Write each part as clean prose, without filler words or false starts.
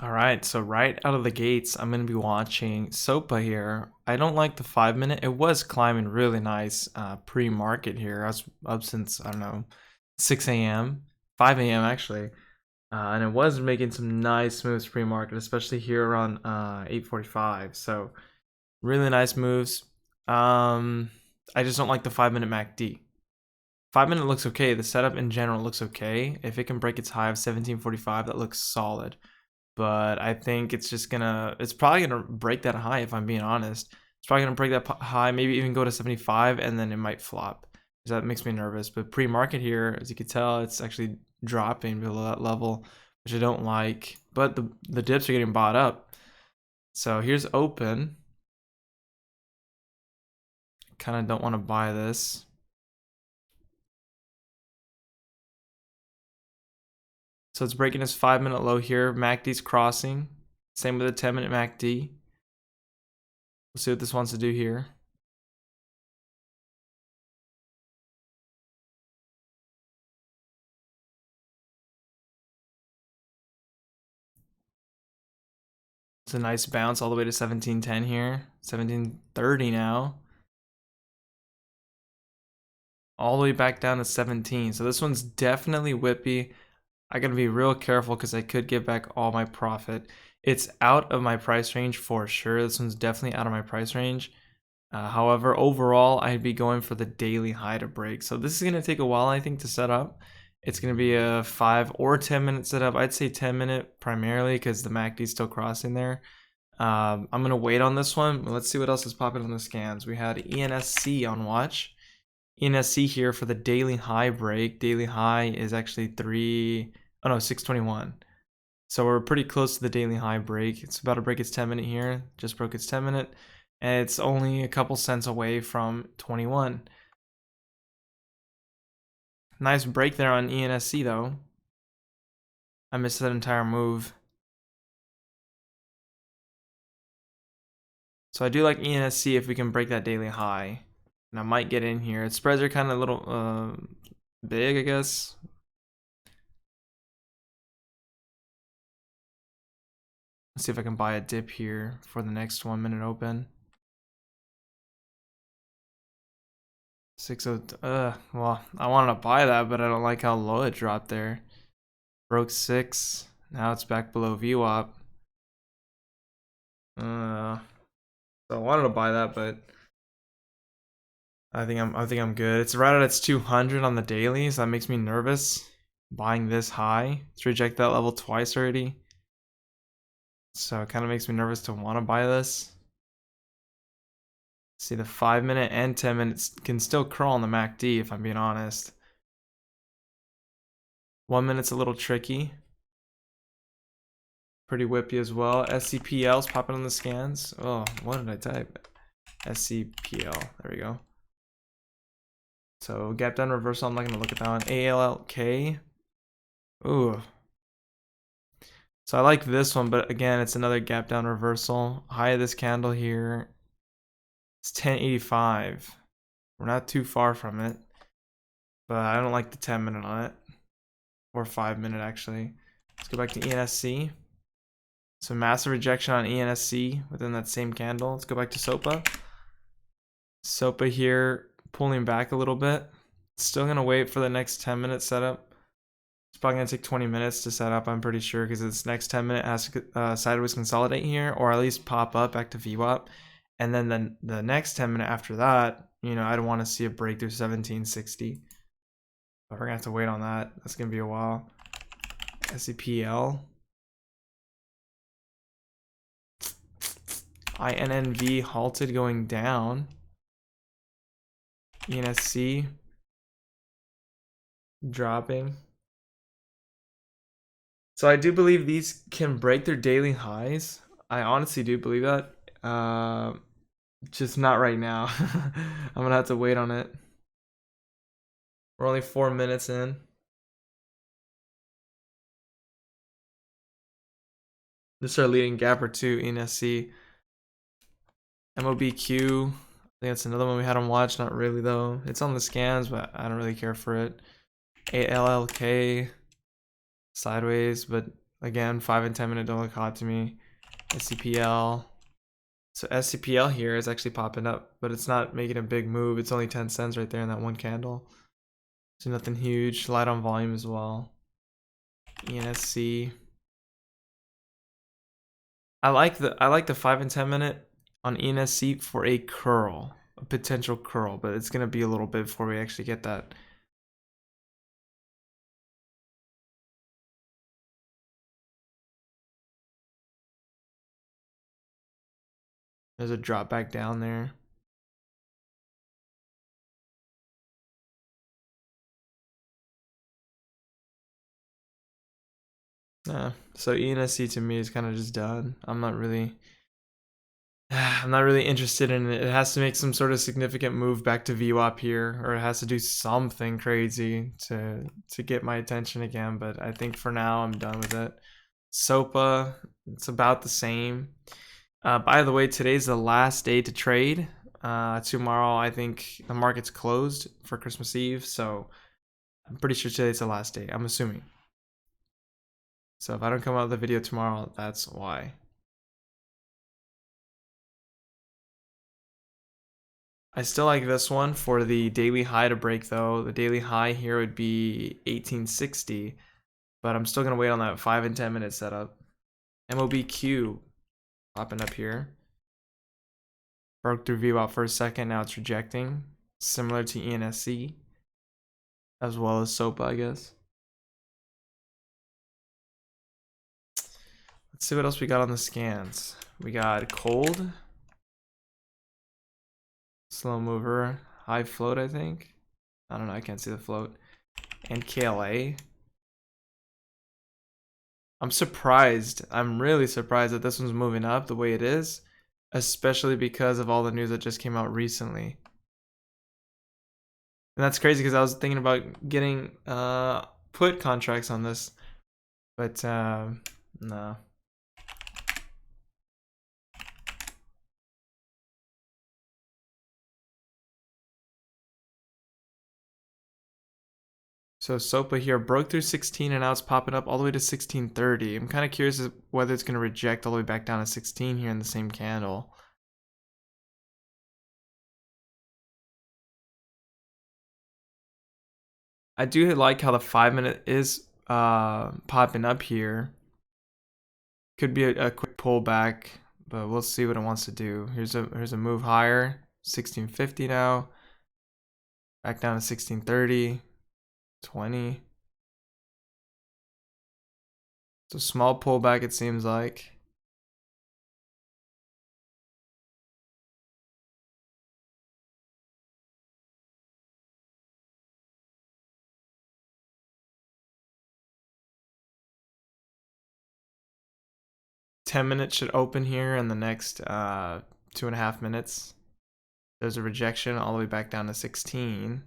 All right, so right out of the gates, I'm going to be watching SOPA here. I don't like the 5 minute. It was climbing really nice pre-market here. I was up since, I don't know, 6 a.m., 5 a.m. actually. And it was making some nice moves pre-market, especially here around 8:45. So really nice moves. I just don't like the 5 minute MACD. 5 minute looks okay. The setup in general looks okay. If it can break its high of 1745, that looks solid. But I think it's probably gonna break that high if I'm being honest. It's probably gonna break that high, maybe even go to 75, and then it might flop. So that makes me nervous. But pre-market here, as you can tell, it's actually dropping below that level, which I don't like. But the dips are getting bought up. So here's open. Kind of don't want to buy this. So it's breaking this 5 minute low here. MACD's crossing. Same with the 10 minute MACD. We'll see what this wants to do here. It's a nice bounce all the way to 1710 here. 1730 now. All the way back down to 17. So this one's definitely whippy. I gotta be real careful because I could get back all my profit. It's out of my price range for sure. This one's definitely out of my price range. However, overall, I'd be going for the daily high to break. So this is gonna take a while, I think, to set up. It's gonna be a 5 or 10 minute setup. I'd say 10 minute primarily because the MACD is still crossing there. I'm gonna wait on this one. Let's see what else is popping on the scans. We had ENSC on watch. ENSC here for the daily high break. Daily high is actually 621. So we're pretty close to the daily high break. It's about to break its 10 minute here. Just broke its 10 minute. And it's only a couple cents away from 21. Nice break there on ENSC though. I missed that entire move. So I do like ENSC if we can break that daily high. And I might get in here. Its spreads are kind of a little big, I guess. Let's see if I can buy a dip here for the next 1 minute open. 6:0. Well, I wanted to buy that, but I don't like how low it dropped there. Broke 6. Now it's back below VWAP. So I wanted to buy that, but I think I'm good. It's right at its 200 on the daily, so that makes me nervous. Buying this high. It's rejected that level twice already. So it kind of makes me nervous to want to buy this. See, the 5 minute and 10 minutes can still crawl on the MACD if I'm being honest. 1 minute's a little tricky. Pretty whippy as well. SCPL's popping on the scans. Oh, what did I type? SCPL. There we go. So gap down reversal. I'm not gonna look at that one. ALLK. Ooh. So I like this one, but again, it's another gap down reversal. High of this candle here. It's 1085. We're not too far from it, but I don't like the 10 minute on it, or 5 minute actually. Let's go back to ENSC. So massive rejection on ENSC within that same candle. Let's go back to SOPA. SOPA here pulling back a little bit. Still gonna wait for the next 10 minute setup. It's probably gonna take 20 minutes to set up, I'm pretty sure, because its next 10 minute has to sideways consolidate here, or at least pop up back to VWAP. And then the next 10 minute after that, you know, I don't want to see a breakthrough 1760. But we're gonna have to wait on that. That's gonna be a while. SCPL. INNV halted going down. ENSC dropping. So I do believe these can break their daily highs. I honestly do believe that. Just not right now. I'm gonna have to wait on it. We're only 4 minutes in. This is our leading gapper too, ENSC. MOBQ. I think that's another one we had on watch. Not really though. It's on the scans, but I don't really care for it. ALLK. Sideways, but Again, 5 and 10 minute don't look hot to me. SCPL. So SCPL here is actually popping up, but it's not making a big move. It's only 10 cents right there in that one candle. So nothing huge. Light on volume as well. ENSC. I like the 5 and 10 minute on ENSC for a curl, a potential curl, but it's gonna be a little bit before we actually get that. There's a drop back down there. Yeah, so ENSC to me is kind of just done. I'm not really interested in it. It has to make some sort of significant move back to VWAP here, or it has to do something crazy to get my attention again. But I think for now I'm done with it. SOPA, it's about the same. By the way, today's the last day to trade. Tomorrow I think the market's closed for Christmas Eve, so I'm pretty sure today's the last day. I'm assuming. So if I don't come out with the video tomorrow, that's why. I still like this one for the daily high to break though. The daily high here would be 1860, but I'm still gonna wait on that 5 and 10 minute setup. MOBQ popping up here. Broke through VWAP for a second, now it's rejecting. Similar to ENSC, as well as SOPA, I guess. Let's see what else we got on the scans. We got cold, slow mover, high float, I think. I don't know, I can't see the float. And KLA. I'm surprised. I'm really surprised that this one's moving up the way it is, especially because of all the news that just came out recently. And that's crazy because I was thinking about getting put contracts on this, but no. So SOPA here broke through 16 and now it's popping up all the way to 1630. I'm kind of curious whether it's going to reject all the way back down to 16 here in the same candle. I do like how the 5 minute is popping up here. Could be a quick pullback, but we'll see what it wants to do. Here's a move higher, 1650 now. Back down to 1630, 20. It's a small pullback, it seems like. $10 should open here in the next 2.5 minutes. There's a rejection all the way back down to 16.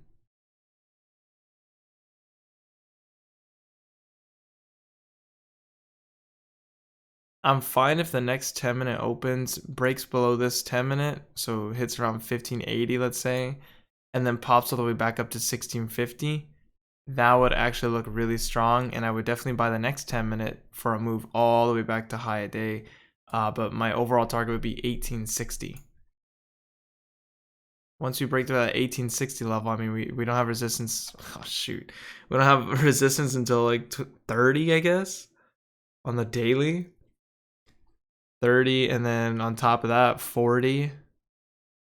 I'm fine if the next 10 minute opens, breaks below this 10 minute, so hits around 1580, let's say, and then pops all the way back up to 1650. That would actually look really strong, and I would definitely buy the next 10 minute for a move all the way back to high a day. But my overall target would be 1860. Once we break through that 1860 level, I mean, we don't have resistance. Oh, shoot. We don't have resistance until like 30, I guess, on the daily. 30, and then on top of that, 40.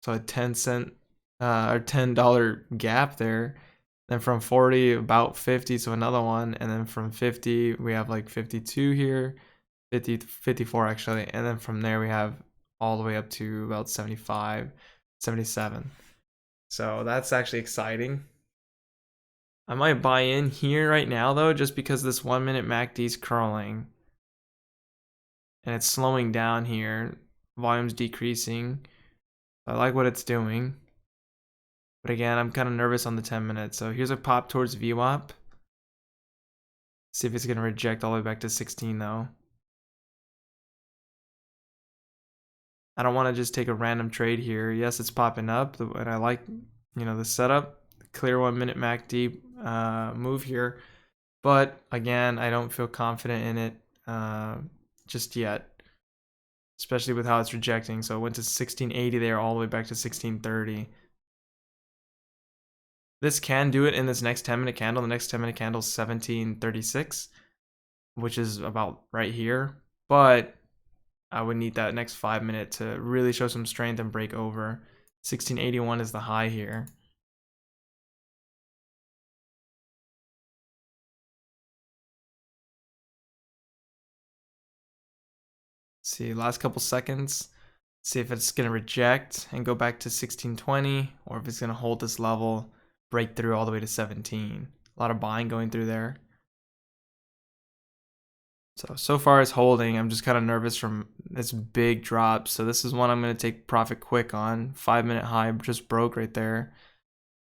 So a 10-cent or $10 gap there. Then from 40, about 50, so another one. And then from 50, we have like 52 here, 50, 54 actually. And then from there, we have all the way up to about 75, 77. So that's actually exciting. I might buy in here right now though, just because this 1 minute MACD is curling. And it's slowing down here. Volume's decreasing. I like what it's doing. But again, I'm kind of nervous on the 10 minutes. So here's a pop towards VWAP. See if it's going to reject all the way back to 16 though. I don't want to just take a random trade here. Yes, it's popping up, and I like, the setup. Clear 1 minute MACD move here. But again, I don't feel confident in it. just yet, especially with how it's rejecting. So it went to 1680 there, all the way back to 1630. This can do it in this next 10-minute candle. The next 10-minute candle is 1736, which is about right here. But I would need that next 5-minute to really show some strength and break over. 1681 is the high here. See, last couple seconds. See if it's going to reject and go back to 1620, or if it's going to hold this level, break through all the way to 17. A lot of buying going through there. So far it's holding. I'm just kind of nervous from this big drop. So this is one I'm going to take profit quick on. 5-minute high just broke right there.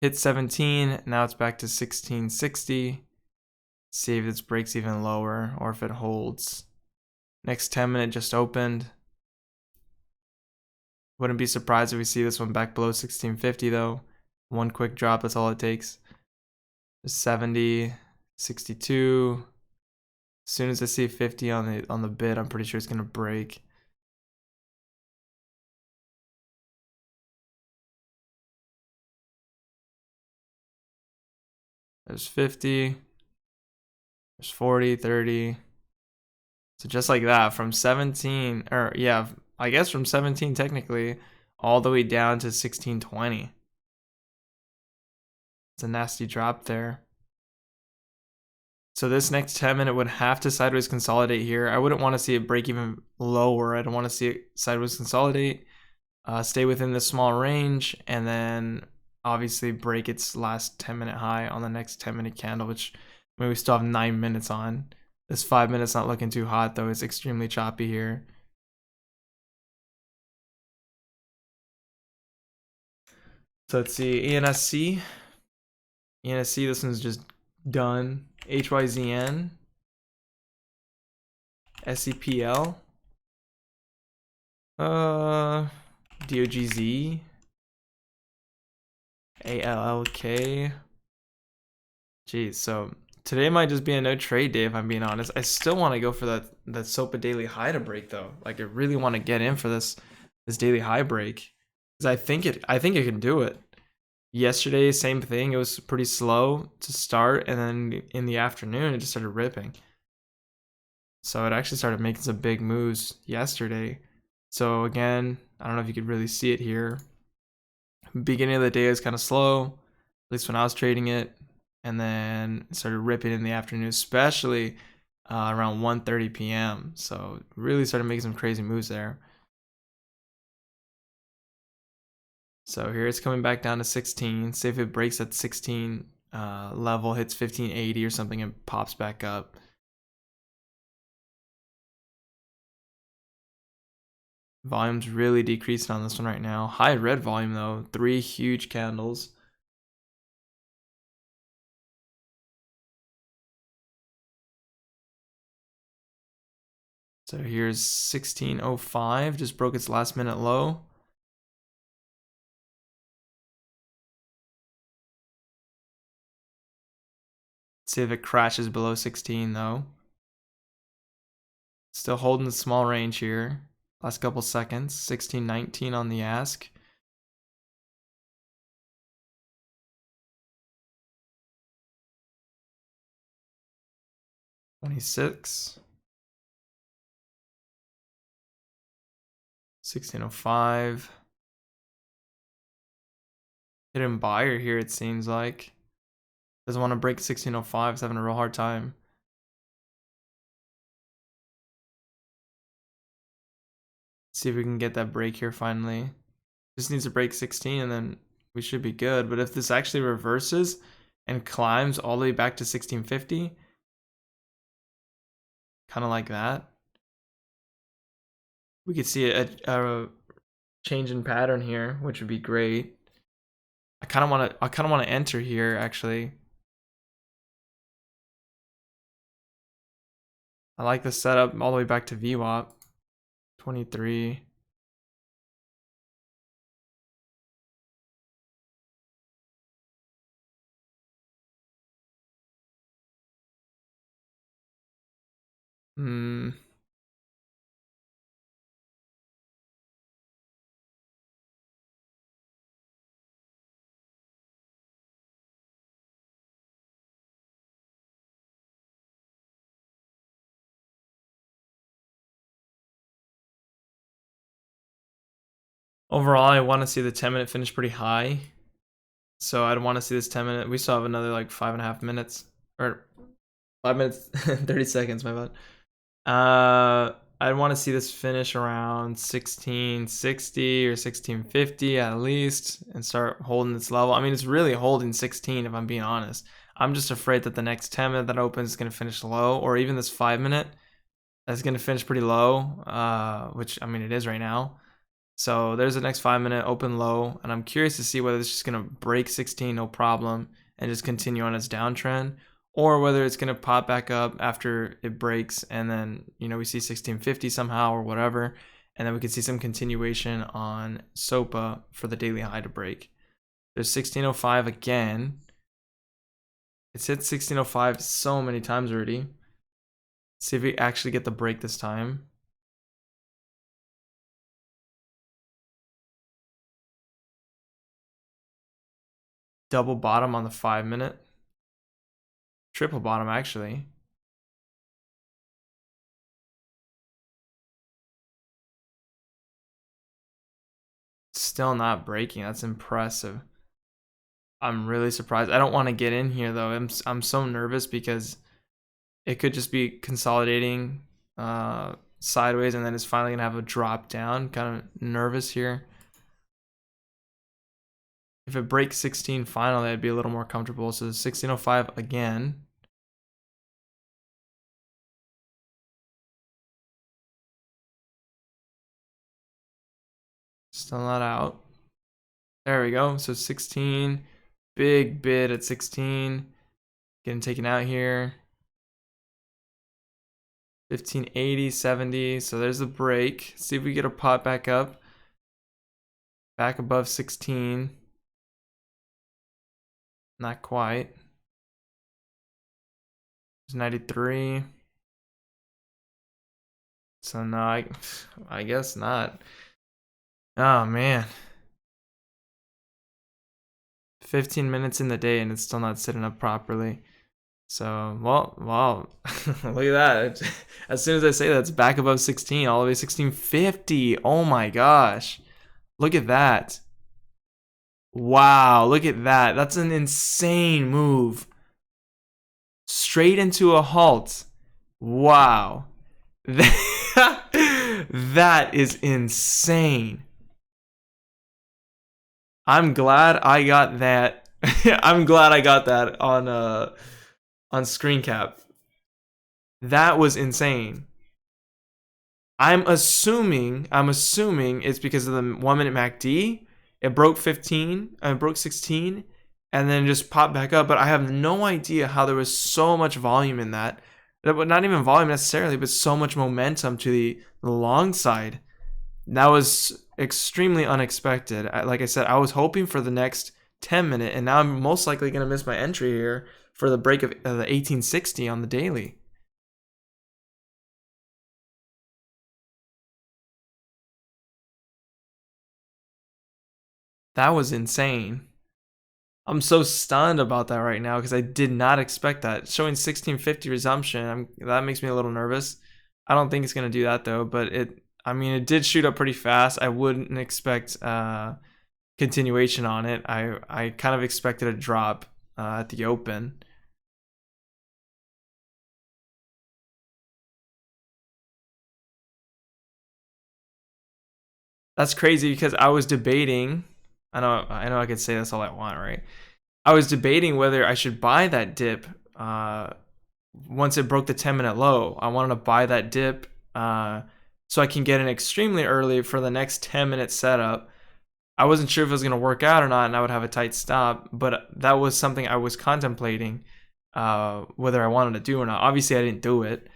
Hit 17. Now it's back to 1660. See if this breaks even lower or if it holds. Next 10-minute just opened. Wouldn't be surprised if we see this one back below 1650 though. One quick drop, that's all it takes. 70, 62. As soon as I see 50 on the bid, I'm pretty sure it's gonna break. There's 50. There's 40, 30. So just like that, from 17, or yeah, I guess from 17 technically, all the way down to 1620. It's a nasty drop there. So this next 10-minute would have to sideways consolidate here. I wouldn't want to see it break even lower. I don't want to see it sideways consolidate, stay within this small range, and then obviously break its last 10-minute high on the next 10-minute candle, which I mean, we still have 9 minutes on. This 5 minutes not looking too hot though. It's extremely choppy here. So let's see, ENSC. ENSC, this one's just done. HYZN. SEPL. DOGZ. ALLK. Jeez, so today might just be a no trade day if I'm being honest. I still want to go for that SOPA daily high to break though. Like I really want to get in for this daily high break. Because I think it can do it. Yesterday, same thing. It was pretty slow to start, and then in the afternoon it just started ripping. So it actually started making some big moves yesterday. So again, I don't know if you could really see it here. Beginning of the day is kind of slow, at least when I was trading it, and then it started ripping in the afternoon, especially around 1:30 p.m. So really started making some crazy moves there. So here it's coming back down to 16. See if it breaks at 16 level, hits 1580 or something, and pops back up. Volume's really decreasing on this one right now. High red volume though, 3 huge candles. So here's 1605, just broke its last minute low. See if it crashes below 16 though. Still holding the small range here. Last couple seconds, 1619 on the ask. $26. 1605. Hidden buyer here, it seems like. Doesn't want to break 1605. It's having a real hard time. See if we can get that break here finally. Just needs to break 16 and then we should be good. But if this actually reverses and climbs all the way back to 1650, kind of like that, we could see a change in pattern here, which would be great. I kind of want to enter here actually. I like the setup all the way back to VWAP. 23. Hmm. Overall, I want to see the 10-minute finish pretty high. So I'd want to see this 10-minute. We still have another like 5.5 minutes. Or 5 minutes, 30 seconds, my bad. I'd want to see this finish around 1660 or 1650 at least and start holding this level. I mean, it's really holding 16 if I'm being honest. I'm just afraid that the next 10-minute that opens is going to finish low, or even this 5-minute that's going to finish pretty low, which, I mean, it is right now. So there's the next 5-minute open low, and I'm curious to see whether it's just going to break 16 no problem and just continue on its downtrend, or whether it's going to pop back up after it breaks and then, you know, we see 1650 somehow or whatever, and then we can see some continuation on SOPA for the daily high to break. There's 1605 again. It's hit 1605 so many times already. Let's see if we actually get the break this time. Double bottom on the 5-minute. Triple bottom, actually. Still not breaking. That's impressive. I'm really surprised. I don't want to get in here, though. I'm so nervous because it could just be consolidating sideways and then it's finally going to have a drop down. Kind of nervous here. If it breaks 16 finally, I'd be a little more comfortable. So 1605 again. Still not out. There we go. So 16. Big bid at 16. Getting taken out here. 1580, 70. So there's the break. See if we get a pot back up. Back above 16. Not quite. There's 93. So no, I guess not. Oh man. 15 minutes in the day and it's still not sitting up properly. So, well, look at that. As soon as I say that, it's back above 16, all the way 1650. Oh my gosh. Look at that. Wow, look at that. That's an insane move. Straight into a halt. Wow. That is insane. I'm glad I got that. I'm glad I got that on screen cap. That was insane. I'm assuming it's because of the 1-minute MACD. It broke 15, it broke 16, and then just popped back up. But I have no idea how there was so much volume in that. Not even volume necessarily, but so much momentum to the long side. That was extremely unexpected. Like I said, I was hoping for the next 10-minute, and now I'm most likely going to miss my entry here for the break of the 1860 on the daily. That was insane. I'm so stunned about that right now because I did not expect that. Showing 1650 resumption, that makes me a little nervous. I don't think it's going to do that though, but I mean, it did shoot up pretty fast. I wouldn't expect continuation on it. I kind of expected a drop at the open. That's crazy because I was debating. I know I could say this all I want, right? I was debating whether I should buy that dip once it broke the 10-minute low. I wanted to buy that dip so I can get in extremely early for the next 10-minute setup. I wasn't sure if it was going to work out or not, and I would have a tight stop, but that was something I was contemplating whether I wanted to do or not. Obviously, I didn't do it,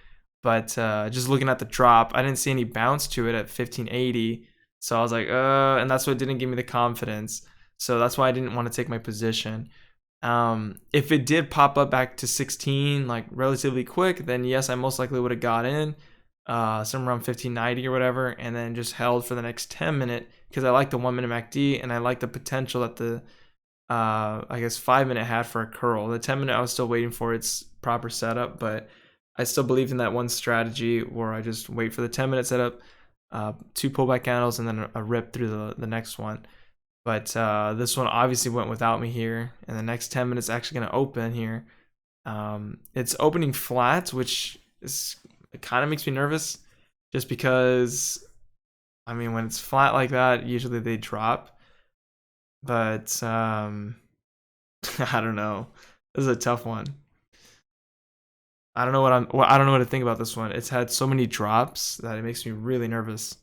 but just looking at the drop, I didn't see any bounce to it at 1580. So I was like, and that's what didn't give me the confidence. So that's why I didn't want to take my position. If it did pop up back to 16 like relatively quick, then yes, I most likely would have got in somewhere around 1590 or whatever, and then just held for the next 10 minute, because I like the 1 minute MACD and I like the potential that the I guess 5 minute had for a curl. The 10 minute I was still waiting for its proper setup, but I still believe in that one strategy where I just wait for the 10 minute setup, 2 pullback candles, and then a rip through the next one. But this one obviously went without me here, and the next 10 minutes actually going to open here. It's opening flat, which it kind of makes me nervous, just because, I mean, when it's flat like that, usually they drop. But I don't know. This is a tough one. I don't know I don't know what to think about this one. It's had so many drops that it makes me really nervous.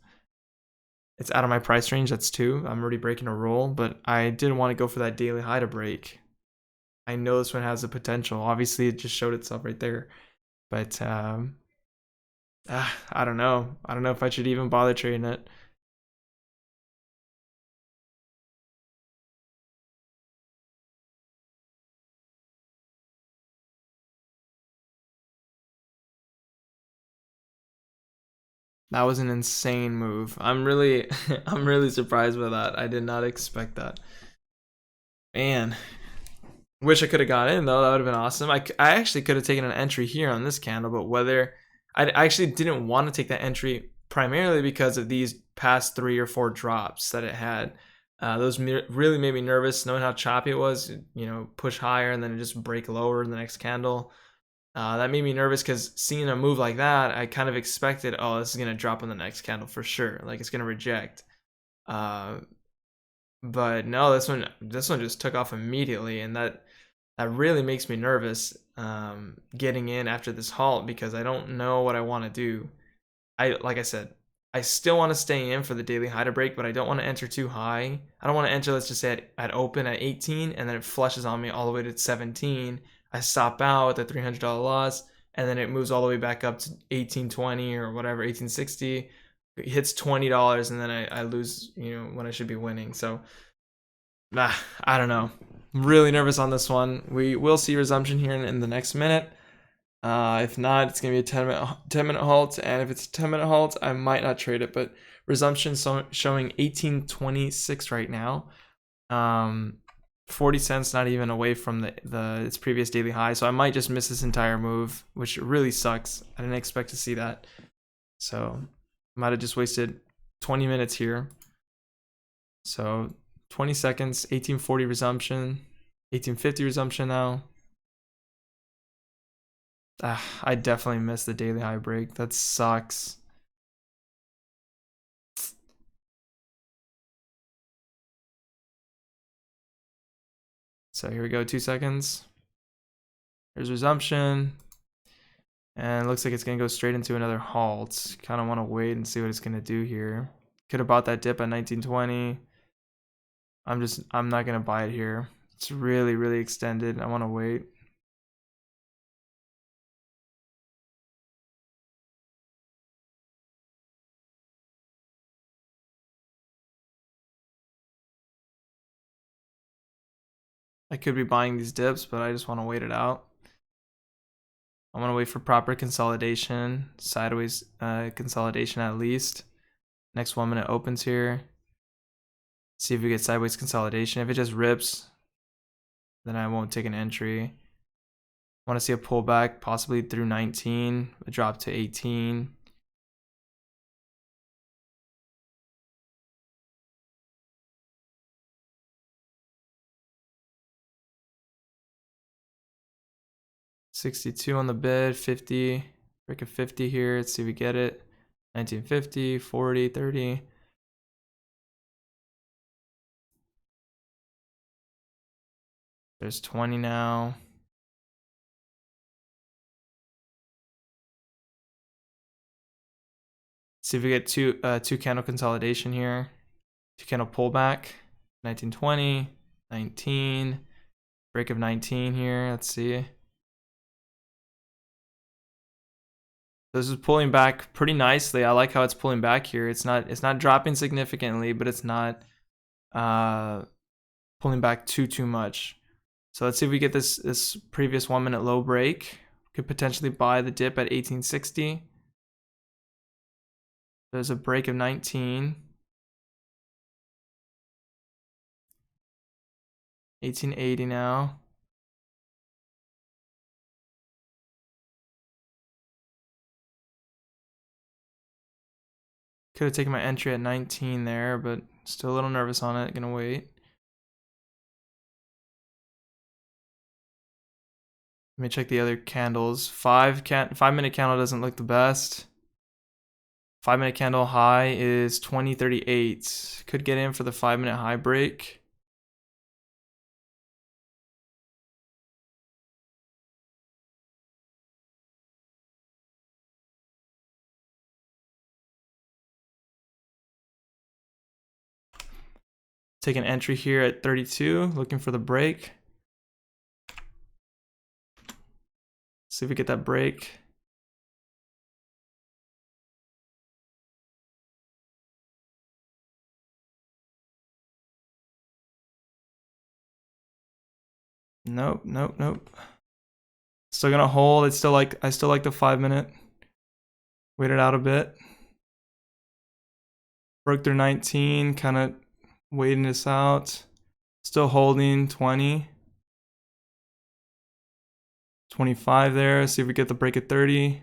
It's out of my price range. That's 2. I'm already breaking a rule, but I didn't want to go for that daily high to break. I know this one has the potential. Obviously, it just showed itself right there. But I don't know. I don't know if I should even bother trading it. That was an insane move. I'm really I'm really surprised by that. I did not expect that. Man, wish I could have got in though. That would have been awesome. I actually could have taken an entry here on this candle, but whether I actually didn't want to take that entry primarily because of these past 3 or 4 drops that it had. Those really made me nervous, knowing how choppy it was. You know, push higher and then it just break lower in the next candle. That made me nervous because seeing a move like that, I kind of expected, oh, this is gonna drop in the next candle for sure. Like it's gonna reject. But no, this one just took off immediately, and that really makes me nervous getting in after this halt, because I don't know what I want to do. Like I said, I still want to stay in for the daily high to break, but I don't want to enter too high. I don't want to enter, let's just say at open at 18 and then it flushes on me all the way to 17. I stop out with a $300 loss, and then it moves all the way back up to 1820 or whatever, 1860. It hits $20, and then I lose, when I should be winning. So I don't know. I'm really nervous on this one. We will see resumption here in the next minute. If not, it's gonna be a 10-minute halt, and if it's a 10-minute halt, I might not trade it. But resumption showing 1826 right now. 40 cents, not even away from its previous daily high. So I might just miss this entire move, which really sucks. I didn't expect to see that. So might have just wasted 20 minutes here. So 20 seconds, 1840 resumption, 1850 resumption now. I definitely missed the daily high break. That sucks. So here we go, 2 seconds. There's resumption. And it looks like it's going to go straight into another halt. Kind of want to wait and see what it's going to do here. Could have bought that dip at 1920. I'm not going to buy it here. It's really, really extended. I want to wait. I could be buying these dips, but I just want to wait it out. I want to wait for proper consolidation, sideways consolidation at least. Next 1 minute opens here. See if we get sideways consolidation. If it just rips, then I won't take an entry. I want to see a pullback, possibly through 19, a drop to 18. $62 on the bid, 50, break a 50 here. Let's see if we get it. 1950, 40, 30. There's 20 now. See if we get two candle consolidation here. 2 candle pullback. 1920, 19, break of 19 here. Let's see. This is pulling back pretty nicely. I like how it's pulling back here. It's not dropping significantly, but it's not pulling back too much. So let's see if we get this previous 1 minute low break. Could potentially buy the dip at 1860. There's a break of 19. 1880 now. Could have taken my entry at 19 there, but still a little nervous on it. Gonna wait. Let me check the other candles. 5 minute candle doesn't look the best. 5 minute candle high is 2038. Could get in for the 5 minute high break. Take an entry here at 32, looking for the break. See if we get that break. Nope. Still gonna hold. I still like the 5 minute. Wait it out a bit. Broke through 19, kind of waiting this out. Still holding 20. 25 there. See if we get the break at 30.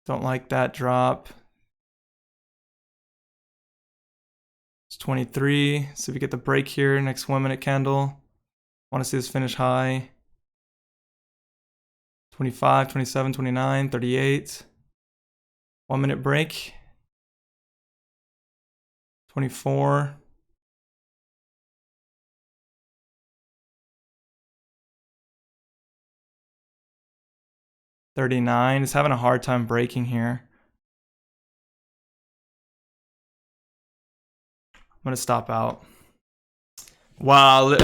Don't like that drop. It's 23. See if we get the break here. Next 1 minute candle. Want to see this finish high. 25, 27, 29, 38. 1 minute break. 24. $39. It's having a hard time breaking here. I'm gonna stop out. Wow.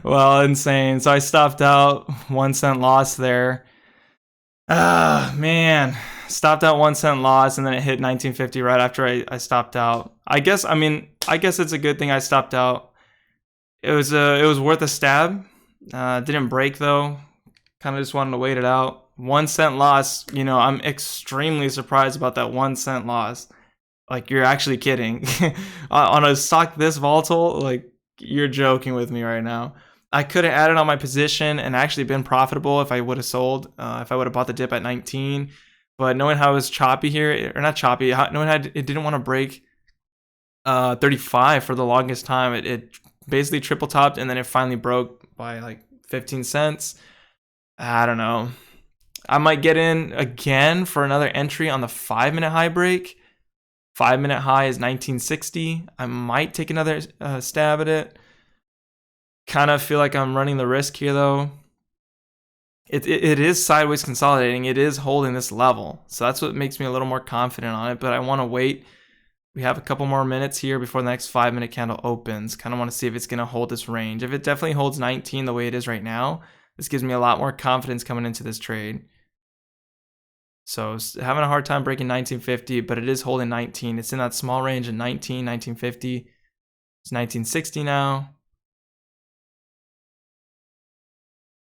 Well, insane. So I stopped out. 1 cent loss there. Ah, man. Stopped out 1 cent loss, and then it hit 1950 right after I stopped out. I guess it's a good thing I stopped out. It was worth a stab. Didn't break though. Kind of just wanted to wait it out. 1 cent loss. You know, I'm extremely surprised about that 1 cent loss. Like, you're actually kidding. On a stock this volatile, like, you're joking with me right now. I could have added on my position and actually been profitable if I would have sold, if I would have bought the dip at 19. But knowing how it was choppy here, or not choppy, knowing how it didn't want to break 35 for the longest time, it basically triple topped, and then it finally broke by like 15 cents. I don't know. I might get in again for another entry on the 5 minute high break. 5 minute high is 1960. I might take another stab at it. Kind of feel like I'm running the risk here though. It is sideways consolidating. It is holding this level. So that's what makes me a little more confident on it. But I want to wait. We have a couple more minutes here before the next 5 minute candle opens. Kind of want to see if it's going to hold this range. If it definitely holds 19 the way it is right now, this gives me a lot more confidence coming into this trade. So having a hard time breaking 1950, but it is holding 19. It's in that small range of 19, 1950. It's 1960 now.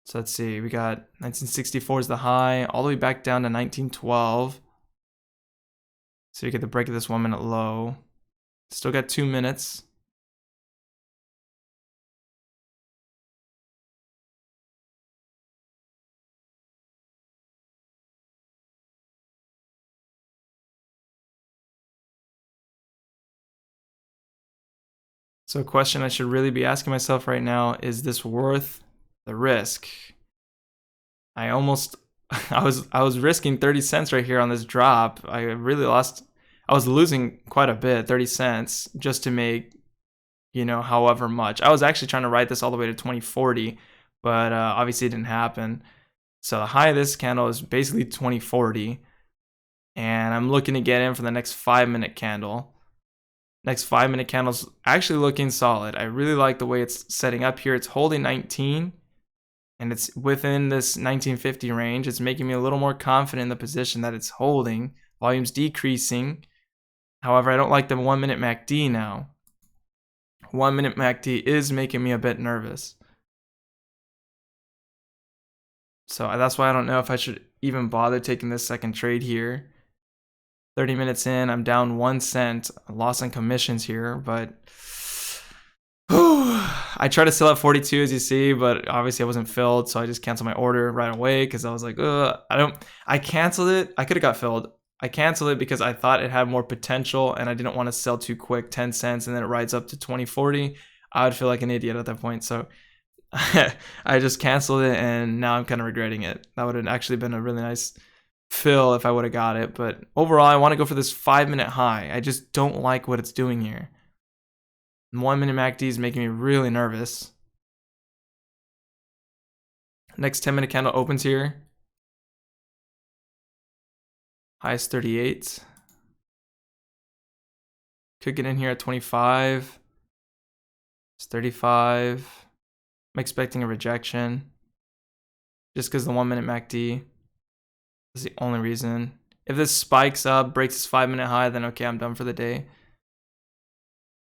So let's see, we got 1964 is the high, all the way back down to 1912. So you get the break of this 1 minute low. Still got 2 minutes. So a question I should really be asking myself right now, is this worth the risk? I was risking 30 cents right here on this drop. I really lost, I was losing quite a bit, 30 cents, just to make, you know, however much. I was actually trying to ride this all the way to 2040, but obviously it didn't happen. So the high of this candle is basically 2040, and I'm looking to get in for the next 5 minute candle. Next 5 minute candle's actually looking solid. I really like the way it's setting up here. It's holding 19, and it's within this 1950 range. It's making me a little more confident in the position that it's holding. Volume's decreasing. However, I don't like the 1 minute MACD now. 1 minute MACD is making me a bit nervous. So that's why I don't know if I should even bother taking this second trade here. 30 minutes in, I'm down 1 cent, loss on commissions here, but I tried to sell at 42 as you see, but obviously I wasn't filled, so I just canceled my order right away because I was like, I canceled it. I could have got filled. I canceled it because I thought it had more potential and I didn't want to sell too quick, 10 cents, and then it rides up to 20.40. I would feel like an idiot at that point. So I just canceled it and now I'm kind of regretting it. That would have actually been a really nice fill if I would have got it. But overall, I want to go for this 5 minute high. I just don't like what it's doing here. 1 minute MACD is making me really nervous. Next 10 minute candle opens here. Highest 38. Could get in here at 25. It's 35. I'm expecting a rejection. Just because the 1 minute MACD is the only reason. If this spikes up, breaks this 5 minute high, then okay, I'm done for the day.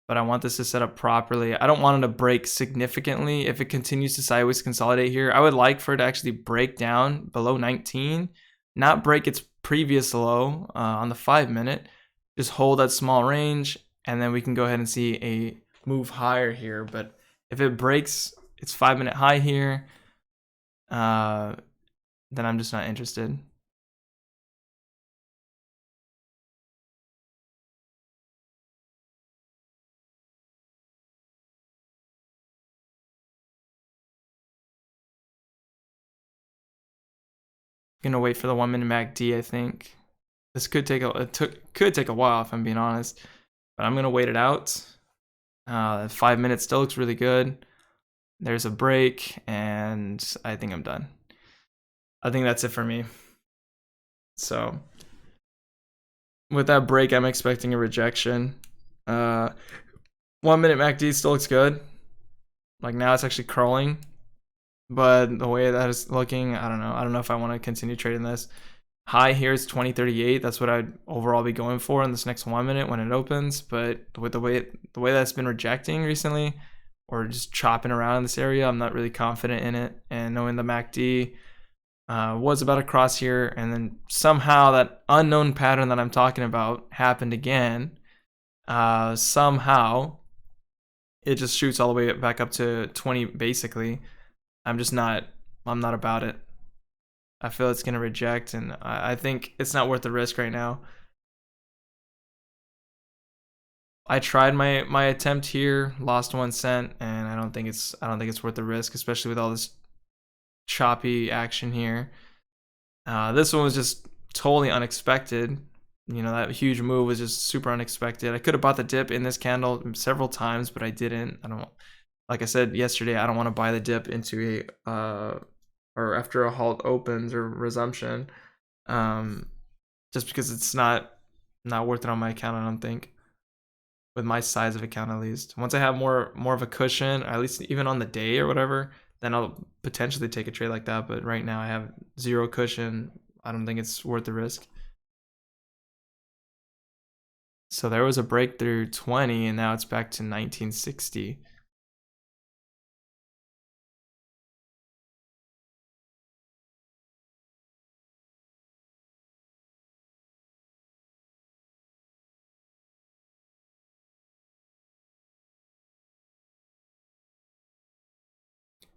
But I want this to set up properly. I don't want it to break significantly. If it continues to sideways consolidate here, I would like for it to actually break down below 19, not break its previous low on the 5 minute. Just hold that small range, and then we can go ahead and see a move higher here. But if it breaks its 5 minute high here, then I'm just not interested. Gonna wait for the 1 minute MACD. I think this could take a while if I'm being honest, but I'm gonna wait it out. 5 minutes still looks really good. There's a break, and I think I'm done. I think that's it for me. So with that break, I'm expecting a rejection. 1 minute MACD still looks good. Like now it's actually curling. But the way that is looking, I don't know. I don't know if I want to continue trading this. High here is 20.38. That's what I'd overall be going for in this next 1 minute when it opens. But with the way that's been rejecting recently, or just chopping around in this area, I'm not really confident in it. And knowing the MACD was about to cross here, and then somehow that unknown pattern that I'm talking about happened again. Somehow it just shoots all the way back up to 20 basically. I'm not about it. I feel it's going to reject, and I think it's not worth the risk right now. I tried my attempt here, lost 1 cent, and I don't think it's worth the risk, especially with all this choppy action here. This one was just totally unexpected. You know, that huge move was just super unexpected. I could have bought the dip in this candle several times, but I didn't. Like I said yesterday, I don't want to buy the dip into or after a halt opens or resumption, just because it's not worth it on my account. I don't think, with my size of account at least. Once I have more of a cushion, or at least even on the day or whatever, then I'll potentially take a trade like that. But right now I have zero cushion. I don't think it's worth the risk. So there was a breakthrough 20, and now it's back to 1960.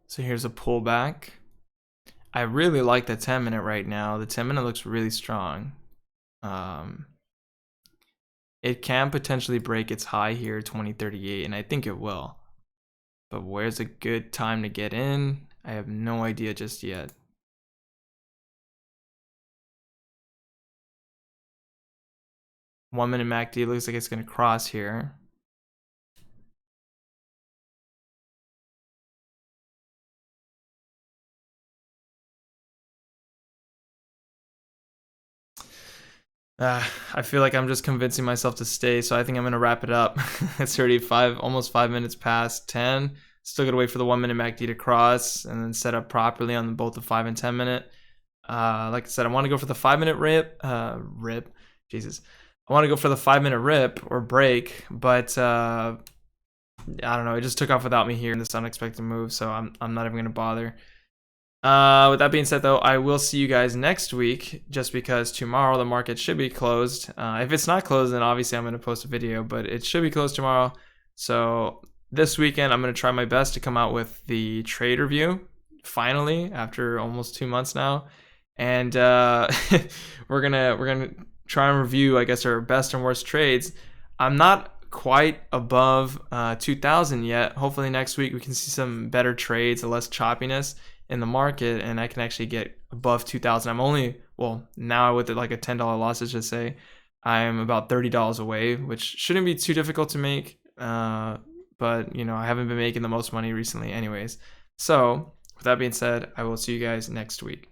So here's a pullback. I really like the 10 minute right now. The 10 minute looks really strong. It can potentially break its high here, 20.38, and I think it will. But where's a good time to get in? I have no idea just yet. One minute MACD looks like it's going to cross here. I feel like I'm just convincing myself to stay, so I think I'm going to wrap it up. It's already almost 5 minutes past 10. Still got to wait for the 1 minute MACD to cross and then set up properly on both the 5 and 10 minute. Like I said, I want to go for the 5 minute rip. Jesus. I want to go for the 5 minute rip or break, but I don't know, it just took off without me here in this unexpected move, so I'm not even gonna bother. With that being said, though, I will see you guys next week, just because tomorrow the market should be closed. If it's not closed, then obviously I'm going to post a video, but it should be closed tomorrow. So this weekend, I'm going to try my best to come out with the trade review, finally, after almost 2 months now. And we're gonna try and review, I guess, our best and worst trades. I'm not quite above 2,000 yet. Hopefully next week we can see some better trades, a less choppiness in the market, and I can actually get above 2,000. I'm only, well, now with it like a $10 loss, let's just say, I'm about $30 away, which shouldn't be too difficult to make. But you know, I haven't been making the most money recently anyways. So with that being said, I will see you guys next week.